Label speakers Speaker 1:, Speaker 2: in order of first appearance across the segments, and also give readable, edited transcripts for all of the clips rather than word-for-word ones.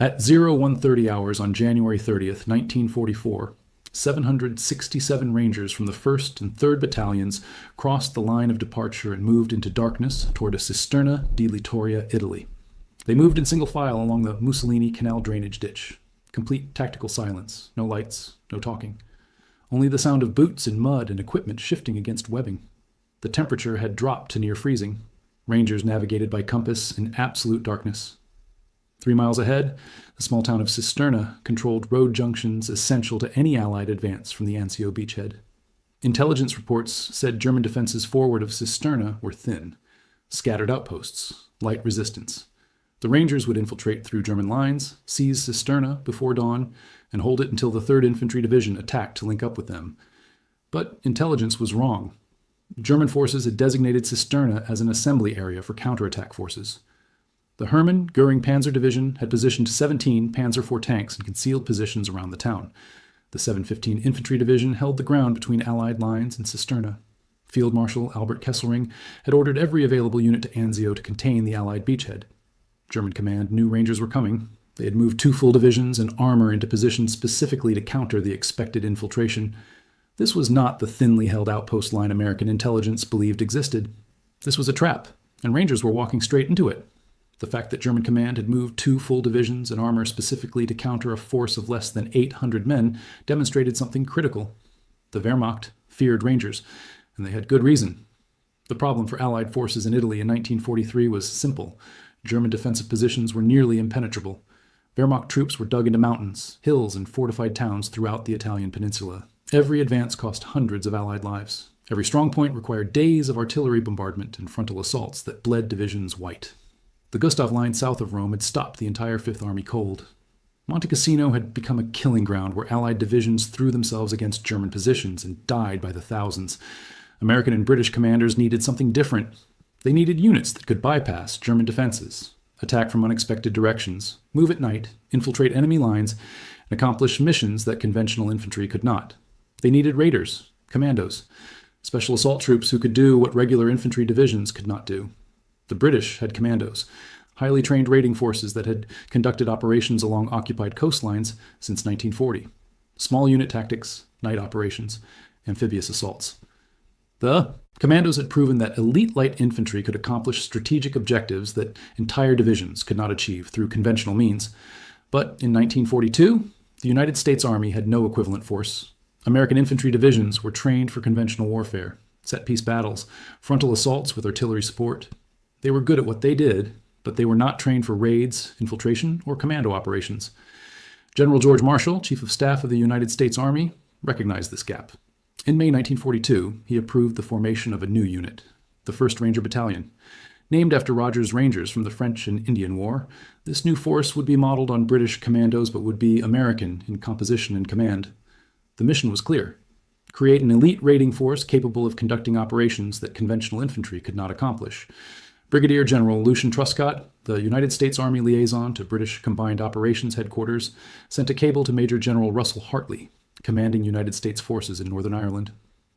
Speaker 1: At 0130 hours on January 30th, 1944, 767 Rangers from the 1st and 3rd Battalions crossed the line of departure and moved into darkness toward a Cisterna di Littoria, Italy. They moved in single file along the Mussolini Canal drainage ditch. Complete tactical silence, no lights, no talking. Only the sound of boots in mud and equipment shifting against webbing. The temperature had dropped to near freezing. Rangers navigated by compass in absolute darkness. 3 miles ahead, the small town of Cisterna controlled road junctions essential to any Allied advance from the Anzio beachhead. Intelligence reports said German defenses forward of Cisterna were thin. Scattered outposts, light resistance. The Rangers would infiltrate through German lines, seize Cisterna before dawn, and hold it until the 3rd Infantry Division attacked to link up with them. But intelligence was wrong. German forces had designated Cisterna as an assembly area for counterattack forces. The Hermann Göring Panzer Division had positioned 17 Panzer IV tanks in concealed positions around the town. The 715 Infantry Division held the ground between Allied lines in Cisterna. Field Marshal Albert Kesselring had ordered every available unit to Anzio to contain the Allied beachhead. German command knew Rangers were coming. They had moved 2 full divisions and armor into position specifically to counter the expected infiltration. This was not the thinly held outpost line American intelligence believed existed. This was a trap, and Rangers were walking straight into it. The fact that German command had moved 2 full divisions and armor specifically to counter a force of less than 800 men demonstrated something critical. The Wehrmacht feared Rangers, and they had good reason. The problem for Allied forces in Italy in 1943 was simple. German defensive positions were nearly impenetrable. Wehrmacht troops were dug into mountains, hills, and fortified towns throughout the Italian peninsula. Every advance cost hundreds of Allied lives. Every strong point required days of artillery bombardment and frontal assaults that bled divisions white. The Gustav Line south of Rome had stopped the entire Fifth Army cold. Monte Cassino had become a killing ground where Allied divisions threw themselves against German positions and died by the thousands. American and British commanders needed something different. They needed units that could bypass German defenses, attack from unexpected directions, move at night, infiltrate enemy lines, and accomplish missions that conventional infantry could not. They needed raiders, commandos, special assault troops who could do what regular infantry divisions could not do. The British had commandos, highly trained raiding forces that had conducted operations along occupied coastlines since 1940. Small unit tactics, night operations, amphibious assaults. The commandos had proven that elite light infantry could accomplish strategic objectives that entire divisions could not achieve through conventional means. But in 1942, the United States Army had no equivalent force. American infantry divisions were trained for conventional warfare, set-piece battles, frontal assaults with artillery support. They were good at what they did, but they were not trained for raids, infiltration, or commando operations. General George Marshall, Chief of Staff of the United States Army, recognized this gap. In May 1942, he approved the formation of a new unit, the 1st Ranger Battalion. Named after Rogers Rangers from the French and Indian War, this new force would be modeled on British commandos but would be American in composition and command. The mission was clear: create an elite raiding force capable of conducting operations that conventional infantry could not accomplish. Brigadier General Lucian Truscott, the United States Army liaison to British Combined Operations Headquarters, sent a cable to Major General Russell Hartley, commanding United States forces in Northern Ireland.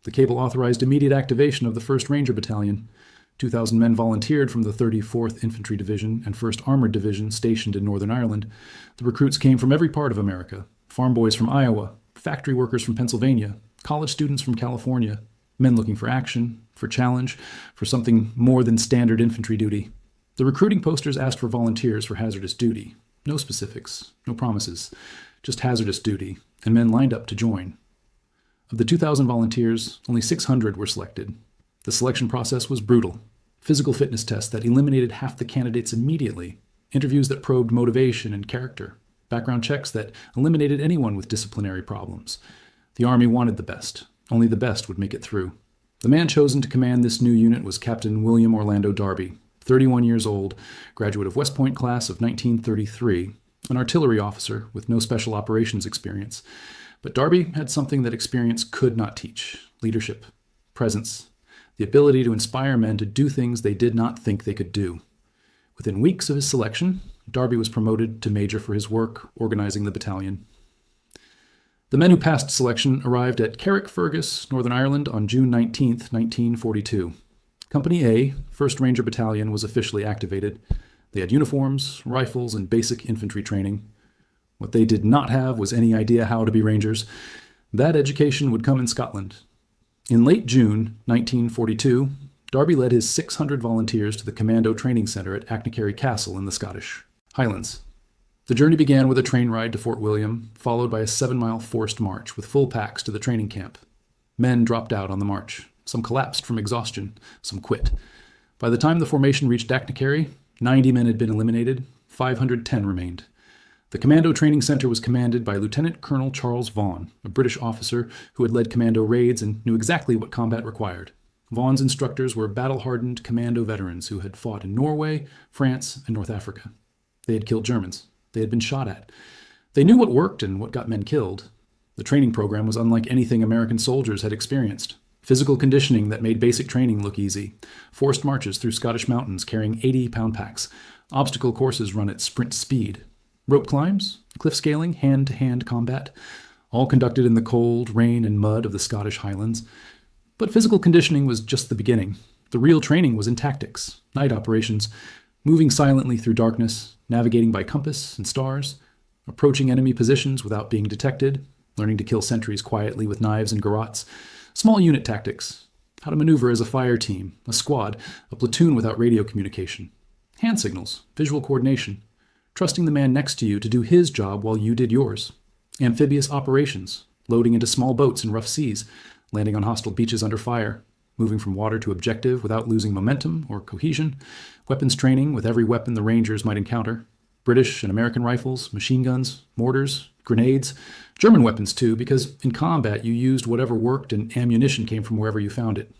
Speaker 1: The cable authorized immediate activation of the 1st Ranger Battalion. 2,000 men volunteered from the 34th Infantry Division and 1st Armored Division stationed in Northern Ireland. The recruits came from every part of America: farm boys from Iowa, factory workers from Pennsylvania, college students from California, men looking for action, for challenge, for something more than standard infantry duty. The recruiting posters asked for volunteers for hazardous duty. No specifics, no promises, just hazardous duty, and men lined up to join. Of the 2,000 volunteers, only 600 were selected. The selection process was brutal. Physical fitness tests that eliminated half the candidates immediately, interviews that probed motivation and character, background checks that eliminated anyone with disciplinary problems. The Army wanted the best. Only the best would make it through. The man chosen to command this new unit was Captain William Orlando Darby, 31 years old, graduate of West Point class of 1933, an artillery officer with no special operations experience. But Darby had something that experience could not teach: leadership, presence, the ability to inspire men to do things they did not think they could do. Within weeks of his selection, Darby was promoted to major for his work organizing the battalion. The men who passed selection arrived at Carrickfergus, Northern Ireland on June 19, 1942. Company A, 1st Ranger Battalion, was officially activated. They had uniforms, rifles, and basic infantry training. What they did not have was any idea how to be Rangers. That education would come in Scotland. In late June 1942, Darby led his 600 volunteers to the Commando Training Centre at Achnacarry Castle in the Scottish Highlands. The journey began with a train ride to Fort William, followed by a 7-mile forced march with full packs to the training camp. Men dropped out on the march. Some collapsed from exhaustion. Some quit. By the time the formation reached Achnacarry, 90 men had been eliminated. 510 remained. The Commando Training Centre was commanded by Lieutenant Colonel Charles Vaughan, a British officer who had led commando raids and knew exactly what combat required. Vaughan's instructors were battle-hardened commando veterans who had fought in Norway, France, and North Africa. They had killed Germans. They had been shot at. They knew what worked and what got men killed. The training program was unlike anything American soldiers had experienced. Physical conditioning that made basic training look easy. Forced marches through Scottish mountains carrying 80-pound packs. Obstacle courses run at sprint speed. Rope climbs, cliff scaling, hand-to-hand combat. All conducted in the cold, rain, and mud of the Scottish Highlands. But physical conditioning was just the beginning. The real training was in tactics, night operations, moving silently through darkness, navigating by compass and stars, approaching enemy positions without being detected, learning to kill sentries quietly with knives and garrots, small unit tactics, how to maneuver as a fire team, a squad, a platoon without radio communication, hand signals, visual coordination, trusting the man next to you to do his job while you did yours, amphibious operations, loading into small boats in rough seas, landing on hostile beaches under fire, moving from water to objective without losing momentum or cohesion, weapons training with every weapon the Rangers might encounter, British and American rifles, machine guns, mortars, grenades, German weapons too, because in combat you used whatever worked and ammunition came from wherever you found it.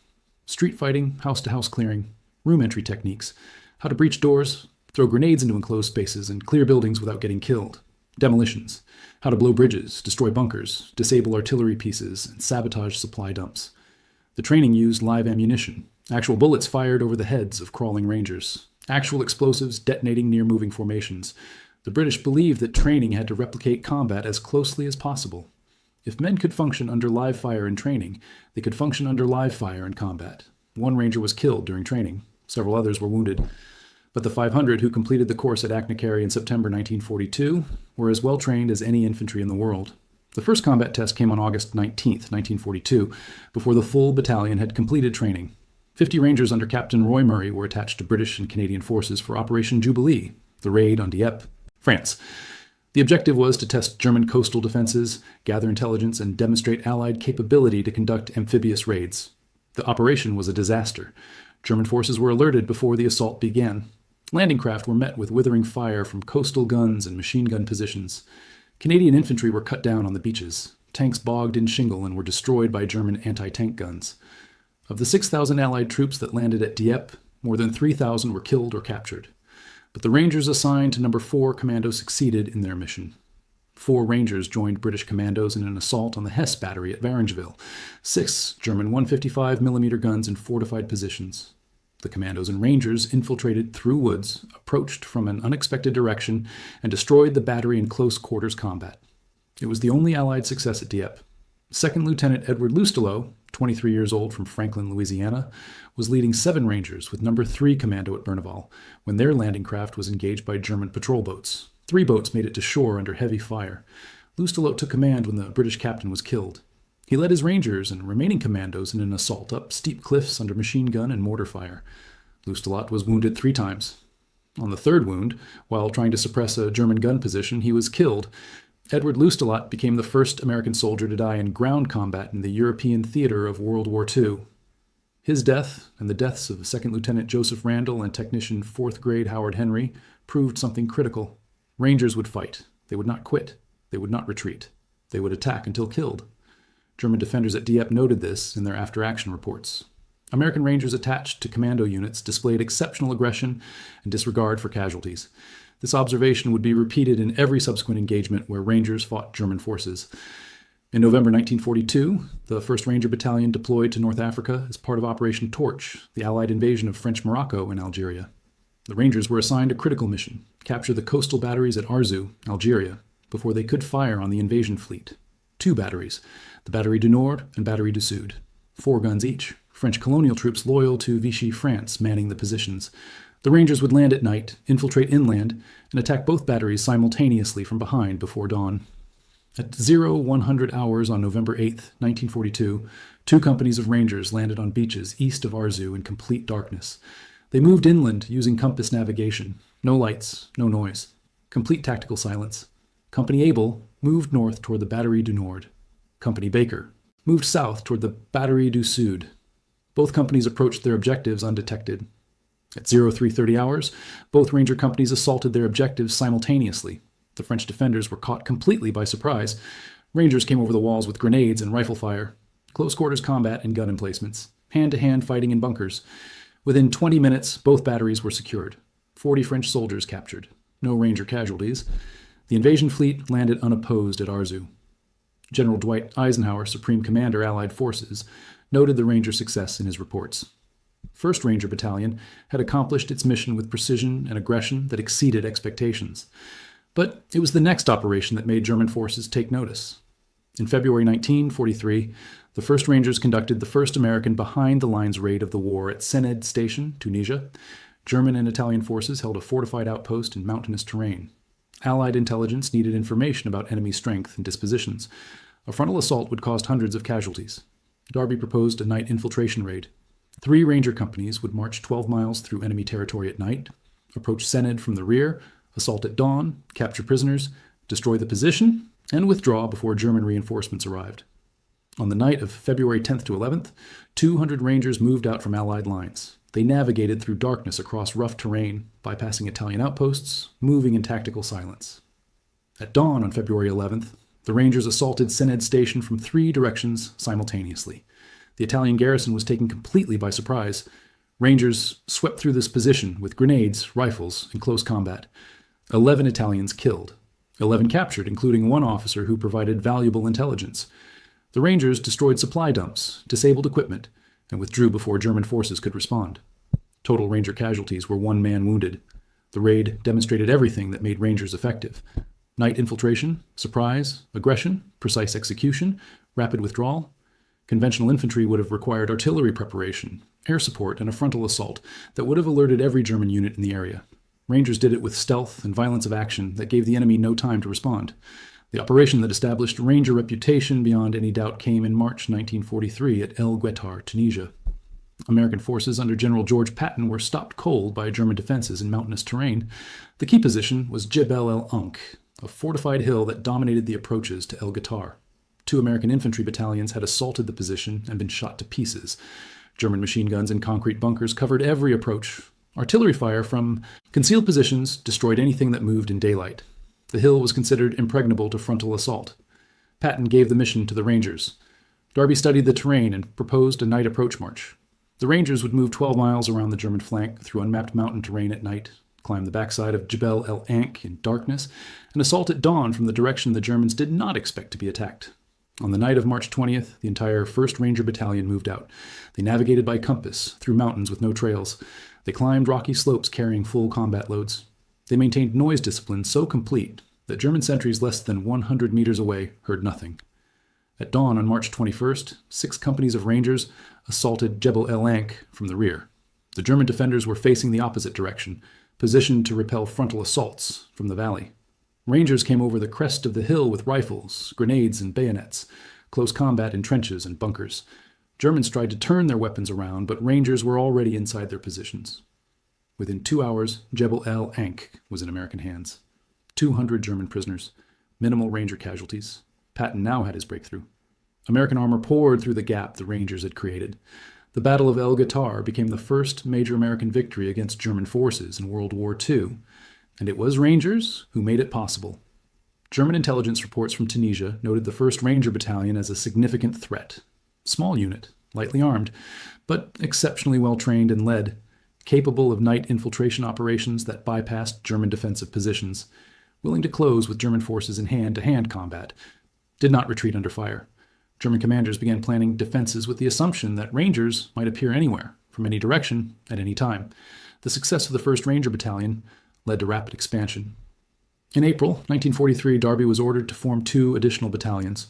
Speaker 1: Street fighting, house-to-house clearing, room entry techniques, how to breach doors, throw grenades into enclosed spaces and clear buildings without getting killed, demolitions, how to blow bridges, destroy bunkers, disable artillery pieces, and sabotage supply dumps. The training used live ammunition, actual bullets fired over the heads of crawling Rangers, actual explosives detonating near moving formations. The British believed that training had to replicate combat as closely as possible. If men could function under live fire in training, they could function under live fire in combat. One Ranger was killed during training. Several others were wounded. But the 500 who completed the course at Achnacarry in September 1942 were as well trained as any infantry in the world. The first combat test came on August 19, 1942, before the full battalion had completed training. 50 Rangers under Captain Roy Murray were attached to British and Canadian forces for Operation Jubilee, the raid on Dieppe, France. The objective was to test German coastal defenses, gather intelligence, and demonstrate Allied capability to conduct amphibious raids. The operation was a disaster. German forces were alerted before the assault began. Landing craft were met with withering fire from coastal guns and machine gun positions. Canadian infantry were cut down on the beaches. Tanks bogged in shingle and were destroyed by German anti-tank guns. Of the 6,000 Allied troops that landed at Dieppe, more than 3,000 were killed or captured. But the Rangers assigned to No. 4 Commando succeeded in their mission. 4 Rangers joined British commandos in an assault on the Hesse battery at Varengeville. 6 German 155mm guns in fortified positions. The commandos and Rangers infiltrated through woods, approached from an unexpected direction, and destroyed the battery in close quarters combat. It was the only Allied success at Dieppe. Second Lieutenant Edward Lustelow, 23 years old from Franklin, Louisiana, was leading 7 Rangers with No. 3 Commando at Berneval when their landing craft was engaged by German patrol boats. 3 boats made it to shore under heavy fire. Lustelow took command when the British captain was killed. He led his Rangers and remaining commandos in an assault up steep cliffs under machine gun and mortar fire. Lustelow was wounded 3 times. On the 3rd wound, while trying to suppress a German gun position, he was killed. Edward Lustelow became the first American soldier to die in ground combat in the European theater of World War II. His death, and the deaths of 2nd Lieutenant Joseph Randall and Technician 4th Grade Howard Henry, proved something critical. Rangers would fight. They would not quit. They would not retreat. They would attack until killed. German defenders at Dieppe noted this in their after-action reports. American Rangers attached to commando units displayed exceptional aggression and disregard for casualties. This observation would be repeated in every subsequent engagement where Rangers fought German forces. In November 1942, the 1st Ranger Battalion deployed to North Africa as part of Operation Torch, the Allied invasion of French Morocco in Algeria. The Rangers were assigned a critical mission: capture the coastal batteries at Arzew, Algeria, before they could fire on the invasion fleet. 2 batteries, the Batterie du Nord and Batterie du Sud, 4 guns each, French colonial troops loyal to Vichy France manning the positions. The Rangers would land at night, infiltrate inland, and attack both batteries simultaneously from behind before dawn. At 0100 hours on November 8, 1942, two companies of Rangers landed on beaches east of Arzu in complete darkness. They moved inland using compass navigation. No lights, no noise. Complete tactical silence. Company Able moved north toward the Batterie du Nord. Company Baker moved south toward the Batterie du Sud. Both companies approached their objectives undetected. At 0330 hours, both Ranger companies assaulted their objectives simultaneously. The French defenders were caught completely by surprise. Rangers came over the walls with grenades and rifle fire, close quarters combat and gun emplacements, hand-to-hand fighting in bunkers. Within 20 minutes, both batteries were secured. 40 French soldiers captured. No Ranger casualties. The invasion fleet landed unopposed at Arzu. General Dwight Eisenhower, Supreme Commander, Allied Forces, noted the Ranger success in his reports. 1st Ranger Battalion had accomplished its mission with precision and aggression that exceeded expectations. But it was the next operation that made German forces take notice. In February 1943, the 1st Rangers conducted the first American behind-the-lines raid of the war at Sened Station, Tunisia. German and Italian forces held a fortified outpost in mountainous terrain. Allied intelligence needed information about enemy strength and dispositions. A frontal assault would cost hundreds of casualties. Darby proposed a night infiltration raid. 3 Ranger companies would march 12 miles through enemy territory at night, approach Sened from the rear, assault at dawn, capture prisoners, destroy the position, and withdraw before German reinforcements arrived. On the night of February 10th to 11th, 200 Rangers moved out from Allied lines. They navigated through darkness across rough terrain, bypassing Italian outposts, moving in tactical silence. At dawn on February 11th, the Rangers assaulted Sened Station from 3 directions simultaneously. The Italian garrison was taken completely by surprise. Rangers swept through this position with grenades, rifles, and close combat. 11 Italians killed. 11 captured, including 1 officer who provided valuable intelligence. The Rangers destroyed supply dumps, disabled equipment, and withdrew before German forces could respond. Total Ranger casualties were 1 man wounded. The raid demonstrated everything that made Rangers effective: night infiltration, surprise, aggression, precise execution, rapid withdrawal. Conventional infantry would have required artillery preparation, air support, and a frontal assault that would have alerted every German unit in the area. Rangers did it with stealth and violence of action that gave the enemy no time to respond. The operation that established Ranger reputation beyond any doubt came in March 1943 at El Guettar, Tunisia. American forces under General George Patton were stopped cold by German defenses in mountainous terrain. The key position was Jebel el Ankh, a fortified hill that dominated the approaches to El Guettar. 2 American infantry battalions had assaulted the position and been shot to pieces. German machine guns in concrete bunkers covered every approach. Artillery fire from concealed positions destroyed anything that moved in daylight. The hill was considered impregnable to frontal assault. Patton gave the mission to the Rangers. Darby studied the terrain and proposed a night approach march. The Rangers would move 12 miles around the German flank through unmapped mountain terrain at night, climb the backside of Jebel el Ankh in darkness, and assault at dawn from the direction the Germans did not expect to be attacked. On the night of March 20th, the entire 1st Ranger Battalion moved out. They navigated by compass through mountains with no trails. They climbed rocky slopes carrying full combat loads. They maintained noise discipline so complete that German sentries less than 100 meters away heard nothing. At dawn on March 21st, 6 companies of Rangers assaulted Jebel el Ankh from the rear. The German defenders were facing the opposite direction, positioned to repel frontal assaults from the valley. Rangers came over the crest of the hill with rifles, grenades, and bayonets, close combat in trenches and bunkers. Germans tried to turn their weapons around, but Rangers were already inside their positions. Within 2 hours, Jebel el Ankh was in American hands. 200 German prisoners, minimal Ranger casualties. Patton now had his breakthrough. American armor poured through the gap the Rangers had created. The Battle of El Guettar became the first major American victory against German forces in World War II, and it was Rangers who made it possible. German intelligence reports from Tunisia noted the 1st Ranger Battalion as a significant threat. Small unit, lightly armed, but exceptionally well trained and led, capable of night infiltration operations that bypassed German defensive positions, willing to close with German forces in hand-to-hand combat, did not retreat under fire. German commanders began planning defenses with the assumption that Rangers might appear anywhere, from any direction, at any time. The success of the 1st Ranger Battalion led to rapid expansion. In April 1943, Darby was ordered to form 2 additional battalions.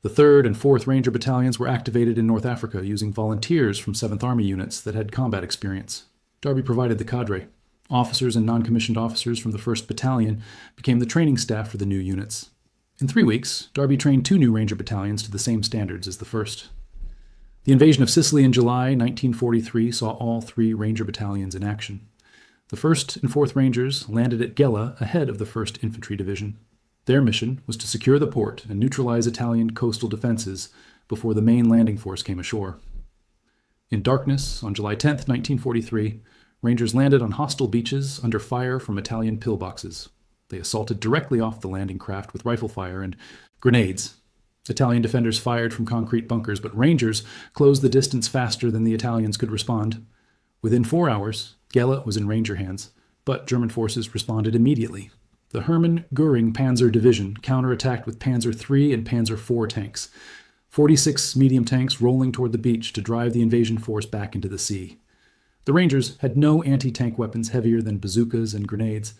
Speaker 1: The 3rd and 4th Ranger Battalions were activated in North Africa using volunteers from 7th Army units that had combat experience. Darby provided the cadre. Officers and non-commissioned officers from the 1st Battalion became the training staff for the new units. In 3 weeks, Darby trained 2 new Ranger battalions to the same standards as the 1st. The invasion of Sicily in July 1943 saw all 3 Ranger battalions in action. The 1st and 4th Rangers landed at Gela ahead of the 1st Infantry Division. Their mission was to secure the port and neutralize Italian coastal defenses before the main landing force came ashore. In darkness, on July 10, 1943, Rangers landed on hostile beaches under fire from Italian pillboxes. They assaulted directly off the landing craft with rifle fire and grenades. Italian defenders fired from concrete bunkers, but Rangers closed the distance faster than the Italians could respond. Within 4 hours, Gela was in Ranger hands, but German forces responded immediately. The Hermann Göring Panzer Division counterattacked with Panzer III and Panzer IV tanks, 46 medium tanks rolling toward the beach to drive the invasion force back into the sea. The Rangers had no anti-tank weapons heavier than bazookas and grenades.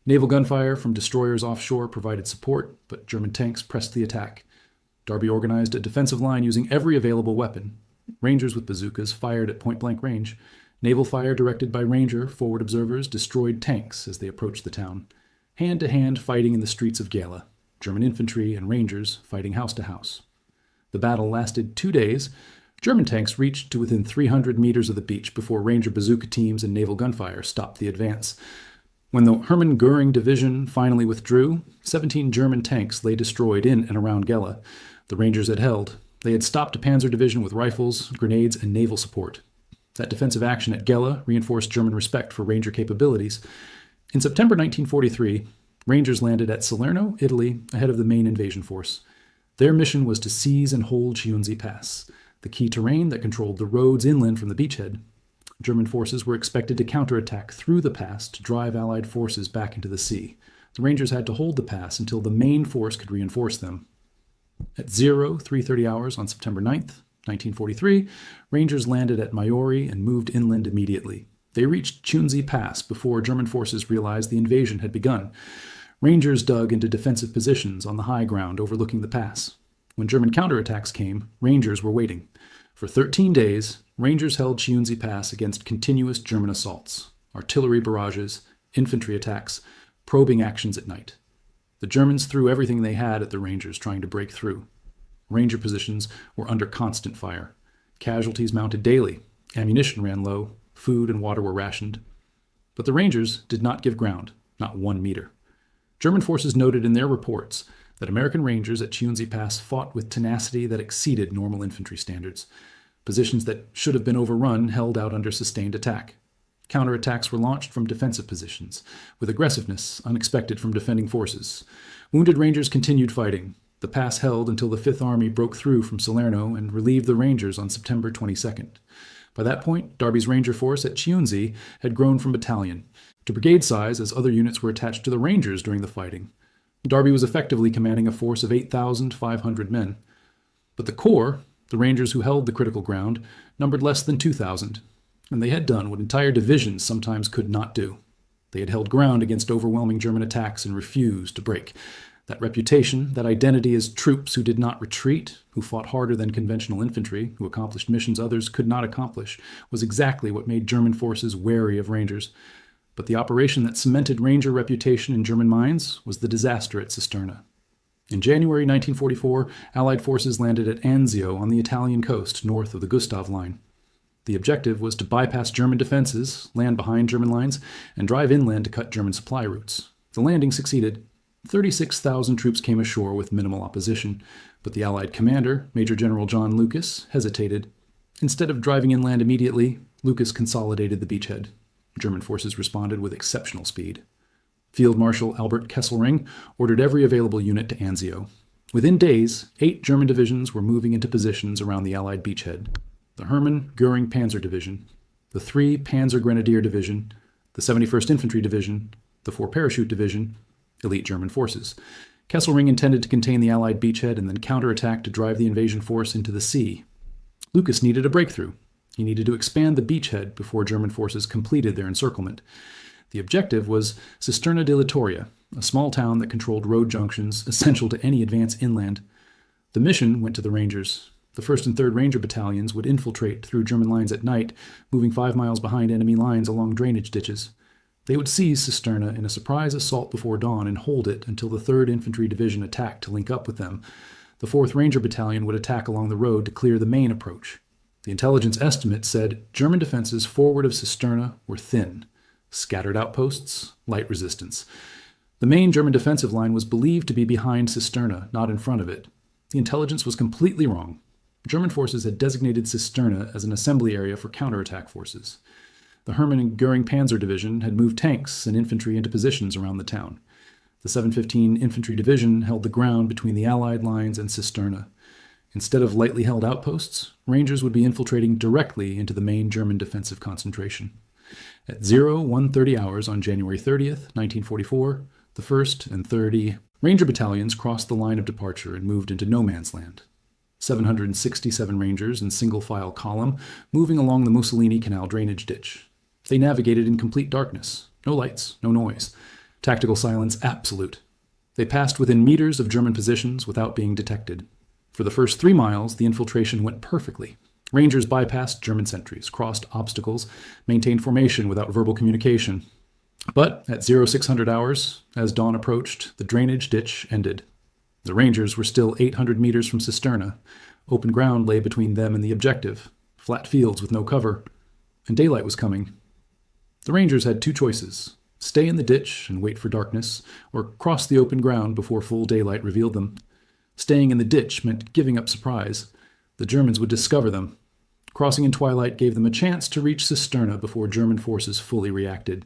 Speaker 1: Naval gunfire from destroyers offshore provided support, but German tanks pressed the attack. Darby organized a defensive line using every available weapon. Rangers with bazookas fired at point-blank range. Naval fire directed by Ranger forward observers destroyed tanks as they approached the town. Hand-to-hand fighting in the streets of Gela. German infantry and Rangers fighting house to house. The battle lasted 2 days. German tanks reached to within 300 meters of the beach before Ranger bazooka teams and naval gunfire stopped the advance. When the Hermann Göring Division finally withdrew, 17 German tanks lay destroyed in and around Gela. The Rangers had held. They had stopped a panzer division with rifles, grenades, and naval support. That defensive action at Gela reinforced German respect for Ranger capabilities. In September 1943, Rangers landed at Salerno, Italy, ahead of the main invasion force. Their mission was to seize and hold Chiunzi Pass, the key terrain that controlled the roads inland from the beachhead. German forces were expected to counterattack through the pass to drive Allied forces back into the sea. The Rangers had to hold the pass until the main force could reinforce them. At 03:30 hours on September 9th, 1943, Rangers landed at Maiori and moved inland immediately. They reached Chiunzi Pass before German forces realized the invasion had begun. Rangers dug into defensive positions on the high ground overlooking the pass. When German counterattacks came, Rangers were waiting. For 13 days, Rangers held Chiunzi Pass against continuous German assaults, artillery barrages, infantry attacks, probing actions at night. The Germans threw everything they had at the Rangers trying to break through. Ranger positions were under constant fire. Casualties mounted daily. Ammunition ran low. Food and water were rationed. But the Rangers did not give ground, not 1 meter. German forces noted in their reports that American Rangers at Chiunzi Pass fought with tenacity that exceeded normal infantry standards. Positions that should have been overrun held out under sustained attack. Counterattacks were launched from defensive positions, with aggressiveness unexpected from defending forces. Wounded Rangers continued fighting. The pass held until the 5th Army broke through from Salerno and relieved the Rangers on September 22nd. By that point, Darby's Ranger force at Chiunzi had grown from battalion to brigade size as other units were attached to the Rangers during the fighting. Darby was effectively commanding a force of 8,500 men. But the Corps, the Rangers who held the critical ground, numbered less than 2,000, and they had done what entire divisions sometimes could not do. They had held ground against overwhelming German attacks and refused to break. That reputation, that identity as troops who did not retreat, who fought harder than conventional infantry, who accomplished missions others could not accomplish, was exactly what made German forces wary of Rangers. But the operation that cemented Ranger reputation in German minds was the disaster at Cisterna. In January 1944, Allied forces landed at Anzio on the Italian coast, north of the Gustav Line. The objective was to bypass German defenses, land behind German lines, and drive inland to cut German supply routes. The landing succeeded. 36,000 troops came ashore with minimal opposition, but the Allied commander, Major General John Lucas, hesitated. Instead of driving inland immediately, Lucas consolidated the beachhead. German forces responded with exceptional speed. Field Marshal Albert Kesselring ordered every available unit to Anzio. Within days, 8 German divisions were moving into positions around the Allied beachhead. The Hermann Göring Panzer Division, the 3 Panzer Grenadier Division, the 71st Infantry Division, the 4 Parachute Division, elite German forces. Kesselring intended to contain the Allied beachhead and then counterattack to drive the invasion force into the sea. Lucas needed a breakthrough. He needed to expand the beachhead before German forces completed their encirclement. The objective was Cisterna de Littoria, a small town that controlled road junctions essential to any advance inland. The mission went to the Rangers. The 1st and 3rd Ranger battalions would infiltrate through German lines at night, moving 5 miles behind enemy lines along drainage ditches. They would seize Cisterna in a surprise assault before dawn and hold it until the 3rd Infantry Division attacked to link up with them. The 4th Ranger Battalion would attack along the road to clear the main approach. The intelligence estimate said German defenses forward of Cisterna were thin, scattered outposts, light resistance. The main German defensive line was believed to be behind Cisterna, not in front of it. The intelligence was completely wrong. German forces had designated Cisterna as an assembly area for counterattack forces. The Hermann and Göring Panzer Division had moved tanks and infantry into positions around the town. The 715 Infantry Division held the ground between the Allied lines and Cisterna. Instead of lightly held outposts, Rangers would be infiltrating directly into the main German defensive concentration. At 01:30 hours on January 30th, 1944, the 1st and 30 Ranger battalions crossed the line of departure and moved into no man's land. 767 Rangers in single-file column, moving along the Mussolini Canal drainage ditch. They navigated in complete darkness. No lights, no noise. Tactical silence absolute. They passed within meters of German positions without being detected. For the first 3 miles, the infiltration went perfectly. Rangers bypassed German sentries, crossed obstacles, maintained formation without verbal communication. But at 0600 hours, as dawn approached, the drainage ditch ended. The Rangers were still 800 meters from Cisterna. Open ground lay between them and the objective, flat fields with no cover, and daylight was coming. The Rangers had 2 choices: stay in the ditch and wait for darkness, or cross the open ground before full daylight revealed them. Staying in the ditch meant giving up surprise. The Germans would discover them. Crossing in twilight gave them a chance to reach Cisterna before German forces fully reacted.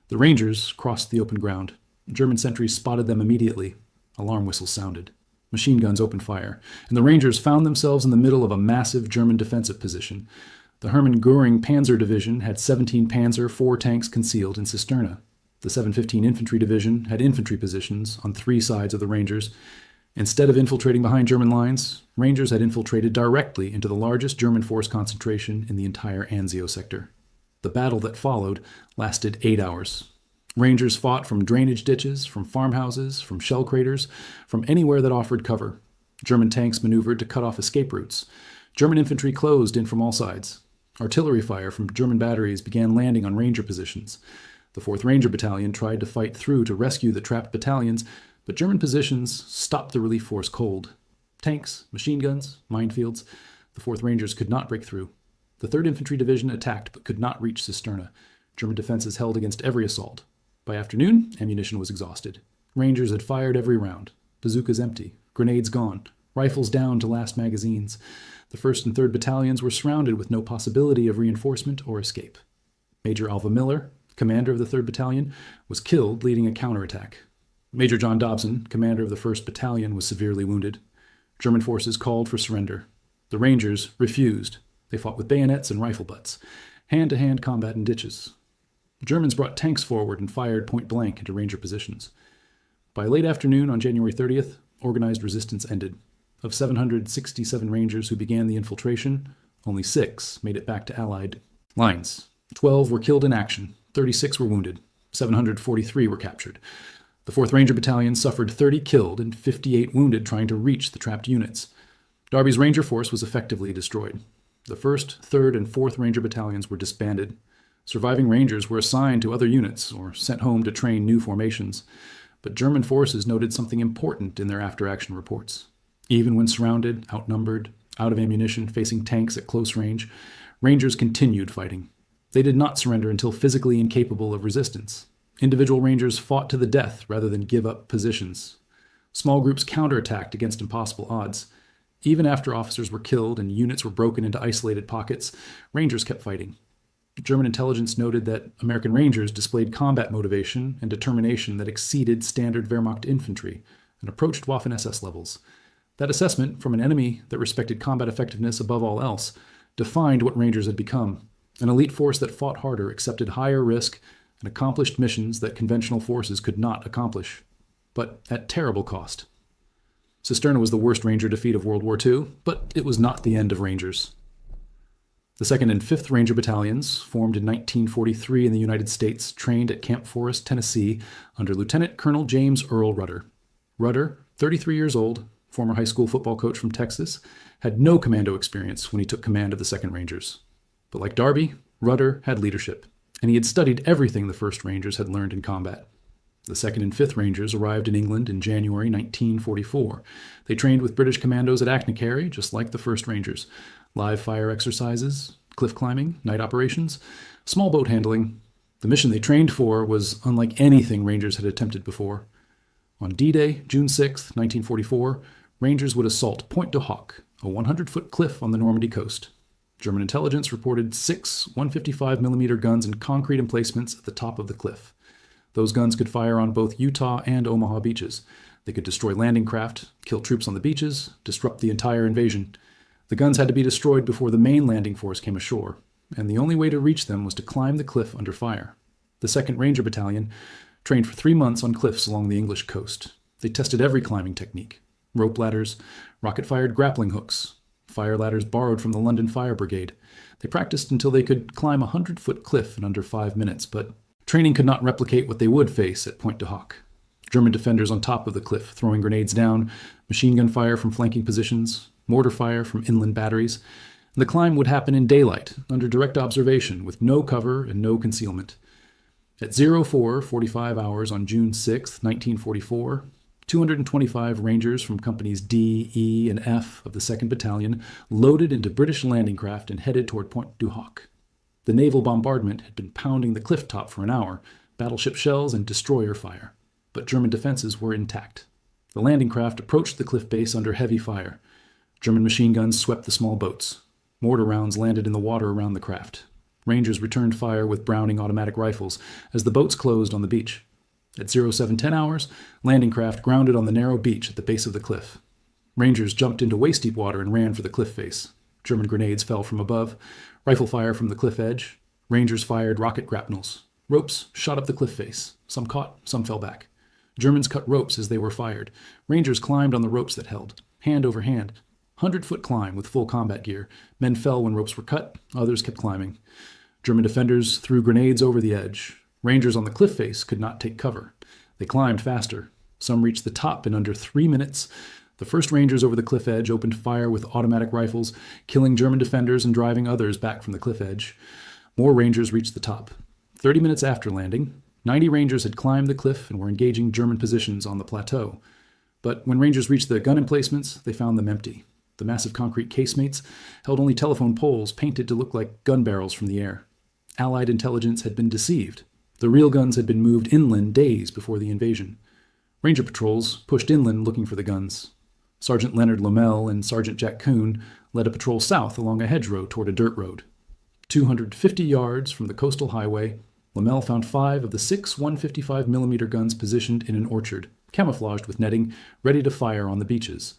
Speaker 1: The Rangers crossed the open ground. German sentries spotted them immediately. Alarm whistles sounded. Machine guns opened fire, and the Rangers found themselves in the middle of a massive German defensive position. The Hermann Göring Panzer Division had 17 Panzer IV tanks concealed in Cisterna. The 715 Infantry Division had infantry positions on 3 sides of the Rangers. Instead of infiltrating behind German lines, Rangers had infiltrated directly into the largest German force concentration in the entire Anzio sector. The battle that followed lasted 8 hours. Rangers fought from drainage ditches, from farmhouses, from shell craters, from anywhere that offered cover. German tanks maneuvered to cut off escape routes. German infantry closed in from all sides. Artillery fire from German batteries began landing on Ranger positions. The 4th Ranger Battalion tried to fight through to rescue the trapped battalions, but German positions stopped the relief force cold. Tanks, machine guns, minefields. The 4th Rangers could not break through. The 3rd Infantry Division attacked but could not reach Cisterna. German defenses held against every assault. By afternoon, ammunition was exhausted. Rangers had fired every round. Bazookas empty. Grenades gone. Rifles down to last magazines. The 1st and 3rd Battalions were surrounded with no possibility of reinforcement or escape. Major Alva Miller, commander of the 3rd Battalion, was killed leading a counterattack. Major John Dobson, commander of the 1st Battalion, was severely wounded. German forces called for surrender. The Rangers refused. They fought with bayonets and rifle butts, hand-to-hand combat in ditches. The Germans brought tanks forward and fired point-blank into Ranger positions. By late afternoon on January 30th, organized resistance ended. Of 767 Rangers who began the infiltration, only 6 made it back to Allied lines. 12 were killed in action, 36 were wounded, 743 were captured. The 4th Ranger Battalion suffered 30 killed and 58 wounded trying to reach the trapped units. Darby's Ranger force was effectively destroyed. The 1st, 3rd, and 4th Ranger Battalions were disbanded. Surviving Rangers were assigned to other units or sent home to train new formations. But German forces noted something important in their after-action reports. Even when surrounded, outnumbered, out of ammunition, facing tanks at close range, Rangers continued fighting. They did not surrender until physically incapable of resistance. Individual Rangers fought to the death rather than give up positions. Small groups counterattacked against impossible odds. Even after officers were killed and units were broken into isolated pockets, Rangers kept fighting. German intelligence noted that American Rangers displayed combat motivation and determination that exceeded standard Wehrmacht infantry and approached Waffen-SS levels. That assessment, from an enemy that respected combat effectiveness above all else, defined what Rangers had become: an elite force that fought harder, accepted higher risk, and accomplished missions that conventional forces could not accomplish, but at terrible cost. Cisterna was the worst Ranger defeat of World War II, but it was not the end of Rangers. The 2nd and 5th Ranger Battalions, formed in 1943 in the United States, trained at Camp Forest, Tennessee, under Lieutenant Colonel James Earl Rudder. Rudder, 33 years old, former high school football coach from Texas, had no commando experience when he took command of the 2nd Rangers. But like Darby, Rudder had leadership, and he had studied everything the 1st Rangers had learned in combat. The 2nd and 5th Rangers arrived in England in January 1944. They trained with British commandos at Achnacarry, just like the 1st Rangers. Live fire exercises, cliff climbing, night operations, small boat handling. The mission they trained for was unlike anything Rangers had attempted before. On D-Day, June 6, 1944, Rangers would assault Pointe du Hoc, a 100-foot cliff on the Normandy coast. German intelligence reported 6 155mm guns in concrete emplacements at the top of the cliff. Those guns could fire on both Utah and Omaha beaches. They could destroy landing craft, kill troops on the beaches, disrupt the entire invasion. The guns had to be destroyed before the main landing force came ashore, and the only way to reach them was to climb the cliff under fire. The 2nd Ranger Battalion trained for 3 months on cliffs along the English coast. They tested every climbing technique: rope ladders, rocket-fired grappling hooks, fire ladders borrowed from the London Fire Brigade. They practiced until they could climb a 100-foot cliff in under 5 minutes, but training could not replicate what they would face at Pointe du Hoc. German defenders on top of the cliff throwing grenades down, machine gun fire from flanking positions, mortar fire from inland batteries. The climb would happen in daylight, under direct observation, with no cover and no concealment. At 04:45 hours on June 6, 1944, 225 Rangers from Companies D, E, and F of the 2nd Battalion loaded into British landing craft and headed toward Pointe du Hoc. The naval bombardment had been pounding the cliff top for an hour, battleship shells and destroyer fire, but German defenses were intact. The landing craft approached the cliff base under heavy fire. German machine guns swept the small boats. Mortar rounds landed in the water around the craft. Rangers returned fire with Browning automatic rifles as the boats closed on the beach. At 0710 hours, landing craft grounded on the narrow beach at the base of the cliff. Rangers jumped into waist-deep water and ran for the cliff face. German grenades fell from above, rifle fire from the cliff edge. Rangers fired rocket grapnels. Ropes shot up the cliff face. Some caught, some fell back. Germans cut ropes as they were fired. Rangers climbed on the ropes that held, hand over hand. 100-foot climb with full combat gear. Men fell when ropes were cut, others kept climbing. German defenders threw grenades over the edge. Rangers on the cliff face could not take cover. They climbed faster. Some reached the top in under 3 minutes. The first Rangers over the cliff edge opened fire with automatic rifles, killing German defenders and driving others back from the cliff edge. More Rangers reached the top. 30 minutes after landing, 90 Rangers had climbed the cliff and were engaging German positions on the plateau. But when Rangers reached the gun emplacements, they found them empty. The massive concrete casemates held only telephone poles painted to look like gun barrels from the air. Allied intelligence had been deceived. The real guns had been moved inland days before the invasion. Ranger patrols pushed inland looking for the guns. Sergeant Leonard Lommel and Sergeant Jack Kuhn led a patrol south along a hedgerow toward a dirt road. 250 yards from the coastal highway, Lommel found 5 of the 6 155mm guns positioned in an orchard, camouflaged with netting, ready to fire on the beaches.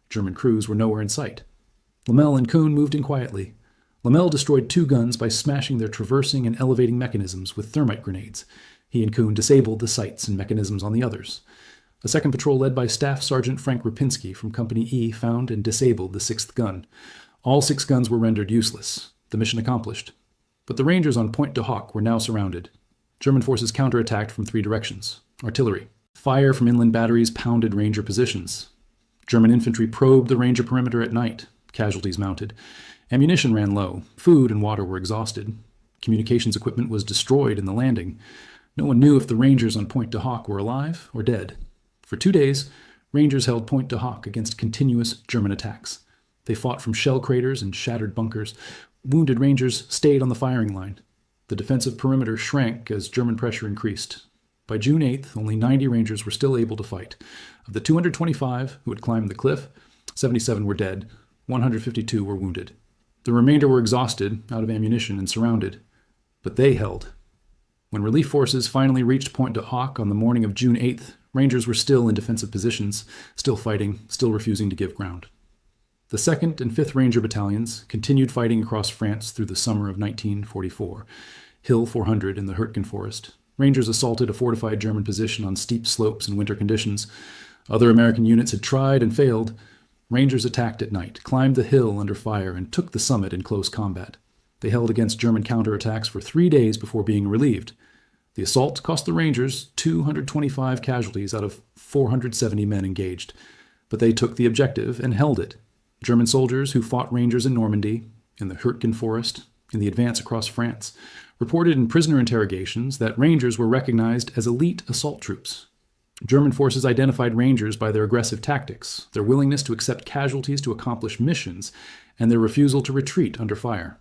Speaker 1: German crews were nowhere in sight. Lommel and Kuhn moved in quietly. Lommel destroyed 2 guns by smashing their traversing and elevating mechanisms with thermite grenades. He and Kuhn disabled the sights and mechanisms on the others. A second patrol led by Staff Sergeant Frank Rapinski from Company E found and disabled the 6th gun. All 6 guns were rendered useless. The mission accomplished. But the Rangers on Pointe du Hoc were now surrounded. German forces counterattacked from 3 directions. Artillery. Fire from inland batteries pounded Ranger positions. German infantry probed the Ranger perimeter at night. Casualties mounted. Ammunition ran low. Food and water were exhausted. Communications equipment was destroyed in the landing. No one knew if the Rangers on Pointe du Hoc were alive or dead. For 2 days, Rangers held Pointe du Hoc against continuous German attacks. They fought from shell craters and shattered bunkers. Wounded Rangers stayed on the firing line. The defensive perimeter shrank as German pressure increased. By June 8th, only 90 Rangers were still able to fight. Of the 225 who had climbed the cliff, 77 were dead, 152 were wounded. The remainder were exhausted, out of ammunition, and surrounded. But they held. When relief forces finally reached Pointe du Hoc on the morning of June 8th, Rangers were still in defensive positions, still fighting, still refusing to give ground. The 2nd and 5th Ranger Battalions continued fighting across France through the summer of 1944. Hill 400 in the Hürtgen Forest. Rangers assaulted a fortified German position on steep slopes in winter conditions. Other American units had tried and failed. Rangers attacked at night, climbed the hill under fire, and took the summit in close combat. They held against German counterattacks for 3 days before being relieved. The assault cost the Rangers 225 casualties out of 470 men engaged, but they took the objective and held it. German soldiers who fought Rangers in Normandy, in the Hürtgen Forest, in the advance across France, reported in prisoner interrogations that Rangers were recognized as elite assault troops. German forces identified Rangers by their aggressive tactics, their willingness to accept casualties to accomplish missions, and their refusal to retreat under fire.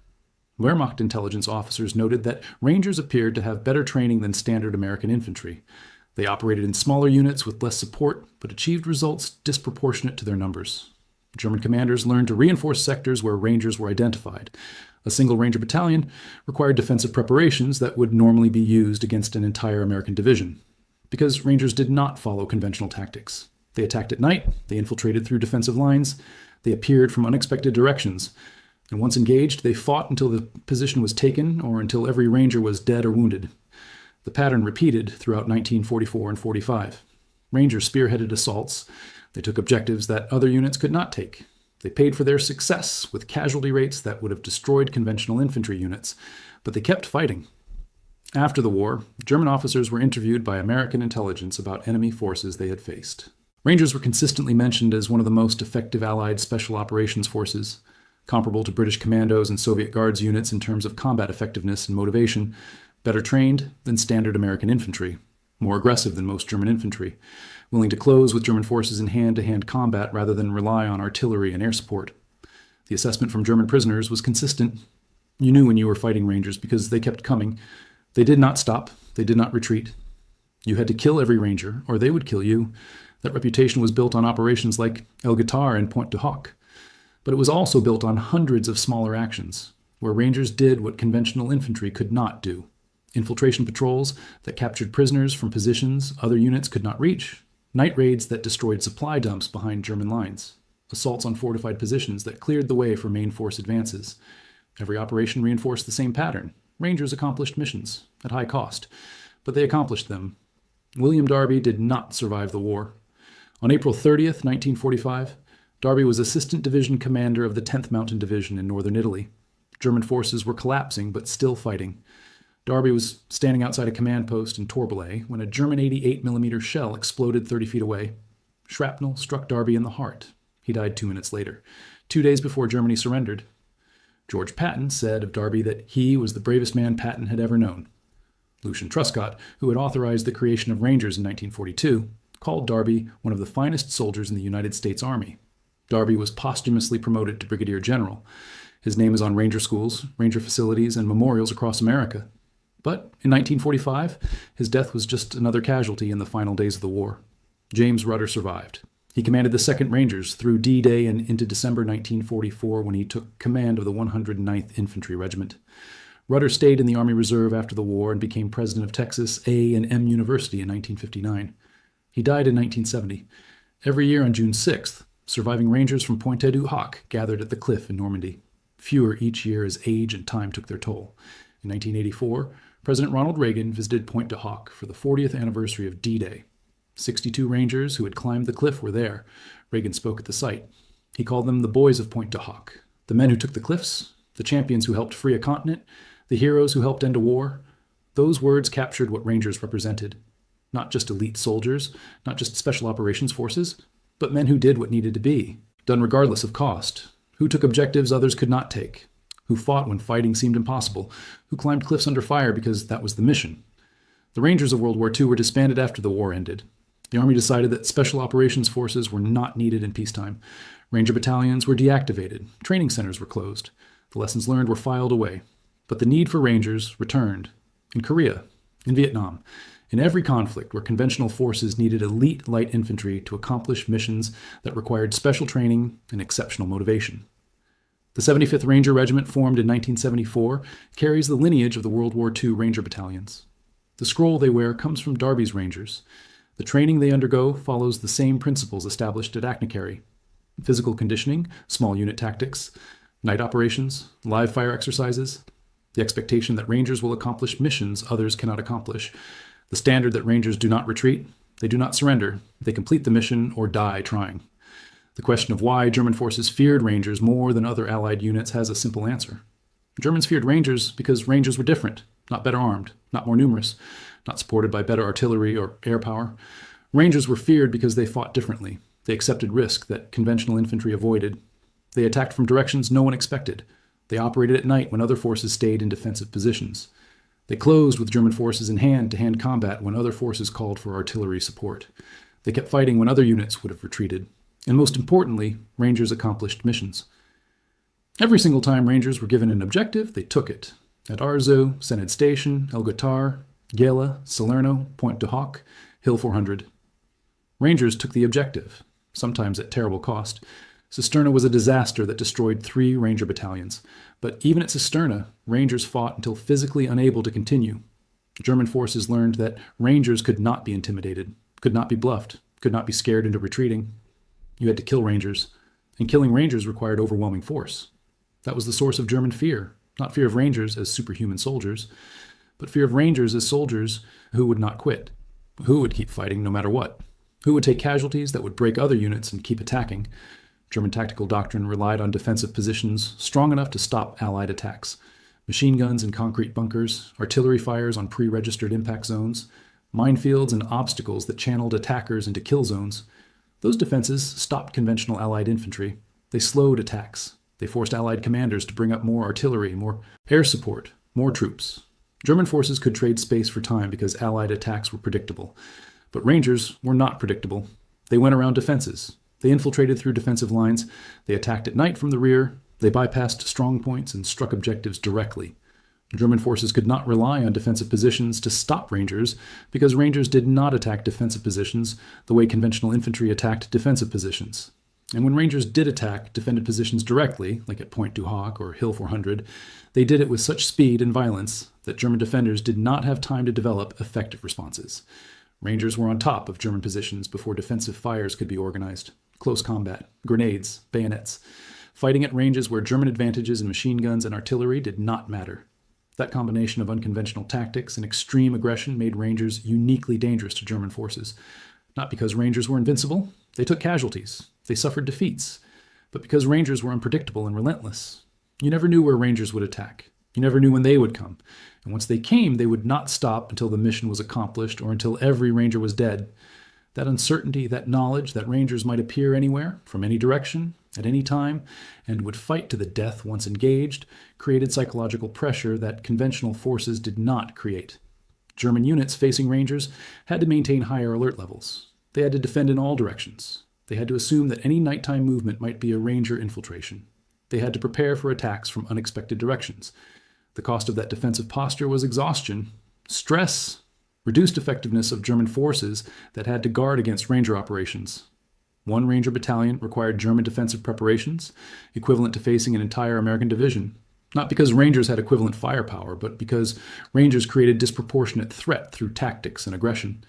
Speaker 1: Wehrmacht intelligence officers noted that Rangers appeared to have better training than standard American infantry. They operated in smaller units with less support, but achieved results disproportionate to their numbers. German commanders learned to reinforce sectors where Rangers were identified. A single Ranger battalion required defensive preparations that would normally be used against an entire American division, because Rangers did not follow conventional tactics. They attacked at night, they infiltrated through defensive lines, they appeared from unexpected directions, and once engaged, they fought until the position was taken or until every Ranger was dead or wounded. The pattern repeated throughout 1944 and 45. Rangers spearheaded assaults. They took objectives that other units could not take. They paid for their success with casualty rates that would have destroyed conventional infantry units, but they kept fighting. After the war, German officers were interviewed by American intelligence about enemy forces they had faced. Rangers were consistently mentioned as one of the most effective Allied special operations forces, comparable to British commandos and Soviet Guards units in terms of combat effectiveness and motivation, better trained than standard American infantry, more aggressive than most German infantry, willing to close with German forces in hand-to-hand combat rather than rely on artillery and air support. The assessment from German prisoners was consistent. You knew when you were fighting Rangers because they kept coming. They did not stop. They did not retreat. You had to kill every Ranger, or they would kill you. That reputation was built on operations like El Guitar and Pointe du Hoc. But it was also built on hundreds of smaller actions, where Rangers did what conventional infantry could not do. Infiltration patrols that captured prisoners from positions other units could not reach. Night raids that destroyed supply dumps behind German lines. Assaults on fortified positions that cleared the way for main force advances. Every operation reinforced the same pattern. Rangers accomplished missions, at high cost, but they accomplished them. William Darby did not survive the war. On April 30th, 1945, Darby was Assistant Division Commander of the 10th Mountain Division in northern Italy. German forces were collapsing, but still fighting. Darby was standing outside a command post in Torbay when a German 88mm shell exploded 30 feet away. Shrapnel struck Darby in the heart. He died 2 minutes later, 2 days before Germany surrendered. George Patton said of Darby that he was the bravest man Patton had ever known. Lucian Truscott, who had authorized the creation of Rangers in 1942, called Darby one of the finest soldiers in the United States Army. Darby was posthumously promoted to brigadier general. His name is on Ranger schools, Ranger facilities, and memorials across America. But in 1945, his death was just another casualty in the final days of the war. James Rutter survived. He commanded the 2nd Rangers through D-Day and into December 1944 when he took command of the 109th Infantry Regiment. Rutter stayed in the Army Reserve after the war and became president of Texas A&M University in 1959. He died in 1970. Every year on June 6th, surviving Rangers from Pointe du Hoc gathered at the cliff in Normandy. Fewer each year as age and time took their toll. In 1984, President Ronald Reagan visited Pointe du Hoc for the 40th anniversary of D-Day. 62 Rangers who had climbed the cliff were there. Reagan spoke at the site. He called them the boys of Pointe du Hoc, the men who took the cliffs, the champions who helped free a continent, the heroes who helped end a war. Those words captured what Rangers represented. Not just elite soldiers, not just special operations forces, but men who did what needed to be, done regardless of cost, who took objectives others could not take, who fought when fighting seemed impossible, who climbed cliffs under fire because that was the mission. The Rangers of World War II were disbanded after the war ended. The Army decided that special operations forces were not needed in peacetime. Ranger battalions were deactivated. Training centers were closed. The lessons learned were filed away. But the need for Rangers returned. In Korea, in Vietnam, in every conflict where conventional forces needed elite light infantry to accomplish missions that required special training and exceptional motivation. The 75th Ranger Regiment, formed in 1974, carries the lineage of the World War II Ranger battalions. The scroll they wear comes from Darby's Rangers. The training they undergo follows the same principles established at Achnacarry: physical conditioning, small unit tactics, night operations, live fire exercises, the expectation that Rangers will accomplish missions others cannot accomplish, the standard that Rangers do not retreat, they do not surrender, they complete the mission or die trying. The question of why German forces feared Rangers more than other Allied units has a simple answer. Germans feared Rangers because Rangers were different, not better armed, not more numerous, not supported by better artillery or air power. Rangers were feared because they fought differently. They accepted risk that conventional infantry avoided. They attacked from directions no one expected. They operated at night when other forces stayed in defensive positions. They closed with German forces in hand-to-hand combat when other forces called for artillery support. They kept fighting when other units would have retreated. And most importantly, Rangers accomplished missions. Every single time Rangers were given an objective, they took it. At Arzo, Sened Station, El Gotar, Gela, Salerno, Pointe du Hoc, Hill 400. Rangers took the objective, sometimes at terrible cost. Cisterna was a disaster that destroyed 3 Ranger battalions. But even at Cisterna, Rangers fought until physically unable to continue. German forces learned that Rangers could not be intimidated, could not be bluffed, could not be scared into retreating. You had to kill Rangers, and killing Rangers required overwhelming force. That was the source of German fear, not fear of Rangers as superhuman soldiers, but fear of Rangers as soldiers who would not quit, who would keep fighting no matter what, who would take casualties that would break other units and keep attacking. German tactical doctrine relied on defensive positions strong enough to stop Allied attacks. Machine guns in concrete bunkers, artillery fires on pre-registered impact zones, minefields and obstacles that channeled attackers into kill zones. Those defenses stopped conventional Allied infantry. They slowed attacks. They forced Allied commanders to bring up more artillery, more air support, more troops. German forces could trade space for time because Allied attacks were predictable. But Rangers were not predictable. They went around defenses. They infiltrated through defensive lines. They attacked at night from the rear. They bypassed strong points and struck objectives directly. German forces could not rely on defensive positions to stop Rangers because Rangers did not attack defensive positions the way conventional infantry attacked defensive positions. And when Rangers did attack defended positions directly, like at Pointe du Hoc or Hill 400, they did it with such speed and violence that German defenders did not have time to develop effective responses. Rangers were on top of German positions before defensive fires could be organized. Close combat, grenades, bayonets, fighting at ranges where German advantages in machine guns and artillery did not matter. That combination of unconventional tactics and extreme aggression made Rangers uniquely dangerous to German forces. Not because Rangers were invincible, they took casualties, they suffered defeats, but because Rangers were unpredictable and relentless. You never knew where Rangers would attack. You never knew when they would come. And once they came, they would not stop until the mission was accomplished or until every Ranger was dead. That uncertainty, that knowledge that Rangers might appear anywhere, from any direction, at any time, and would fight to the death once engaged, created psychological pressure that conventional forces did not create. German units facing Rangers had to maintain higher alert levels. They had to defend in all directions. They had to assume that any nighttime movement might be a Ranger infiltration. They had to prepare for attacks from unexpected directions. The cost of that defensive posture was exhaustion, stress, reduced effectiveness of German forces that had to guard against Ranger operations. One Ranger battalion required German defensive preparations, equivalent to facing an entire American division. Not because Rangers had equivalent firepower, but because Rangers created disproportionate threat through tactics and aggression.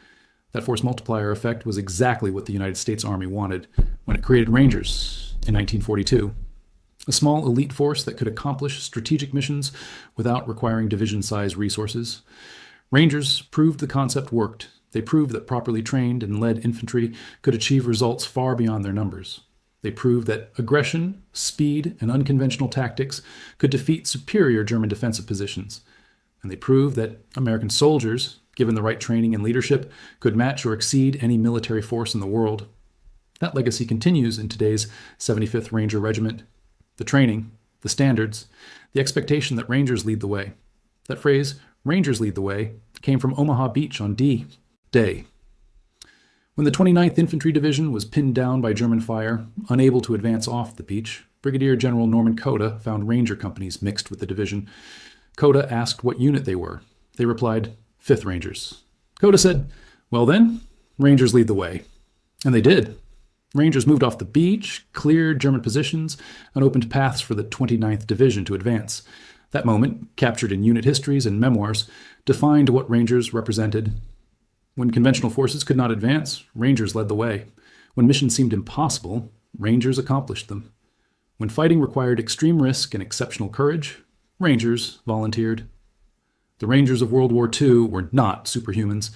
Speaker 1: That force multiplier effect was exactly what the United States Army wanted when it created Rangers in 1942. A small elite force that could accomplish strategic missions without requiring division-size resources. Rangers proved the concept worked. They proved that properly trained and led infantry could achieve results far beyond their numbers. They proved that aggression, speed, and unconventional tactics could defeat superior German defensive positions. And they proved that American soldiers, given the right training and leadership, could match or exceed any military force in the world. That legacy continues in today's 75th Ranger Regiment. The training, the standards, the expectation that Rangers lead the way. That phrase, Rangers lead the way, came from Omaha Beach on D-Day. When the 29th Infantry Division was pinned down by German fire, unable to advance off the beach, Brigadier General Norman Cota found Ranger companies mixed with the division. Cota asked what unit they were. They replied, 5th Rangers. Cota said, well then, Rangers lead the way. And they did. Rangers moved off the beach, cleared German positions, and opened paths for the 29th Division to advance. That moment, captured in unit histories and memoirs, defined what Rangers represented. When conventional forces could not advance, Rangers led the way. When missions seemed impossible, Rangers accomplished them. When fighting required extreme risk and exceptional courage, Rangers volunteered. The Rangers of World War II were not superhumans.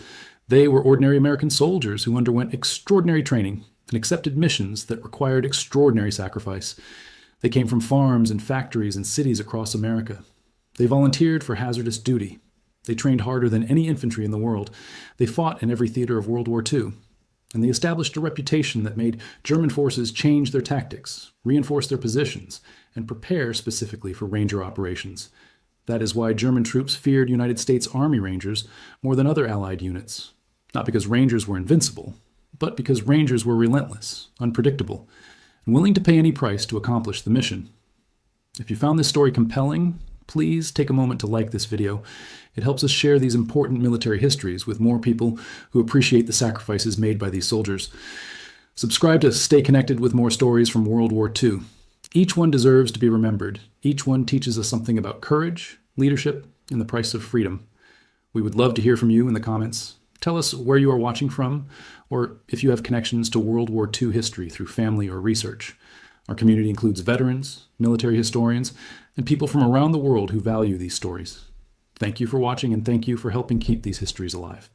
Speaker 1: They were ordinary American soldiers who underwent extraordinary training and accepted missions that required extraordinary sacrifice. They came from farms and factories and cities across America. They volunteered for hazardous duty. They trained harder than any infantry in the world. They fought in every theater of World War II. And they established a reputation that made German forces change their tactics, reinforce their positions, and prepare specifically for Ranger operations. That is why German troops feared United States Army Rangers more than other Allied units. Not because Rangers were invincible, but because Rangers were relentless, unpredictable, and willing to pay any price to accomplish the mission. If you found this story compelling, please take a moment to like this video. It helps us share these important military histories with more people who appreciate the sacrifices made by these soldiers. Subscribe to stay connected with more stories from World War II. Each one deserves to be remembered. Each one teaches us something about courage, leadership, and the price of freedom. We would love to hear from you in the comments. Tell us where you are watching from, or if you have connections to World War II history through family or research. Our community includes veterans, military historians, and people from around the world who value these stories. Thank you for watching, and thank you for helping keep these histories alive.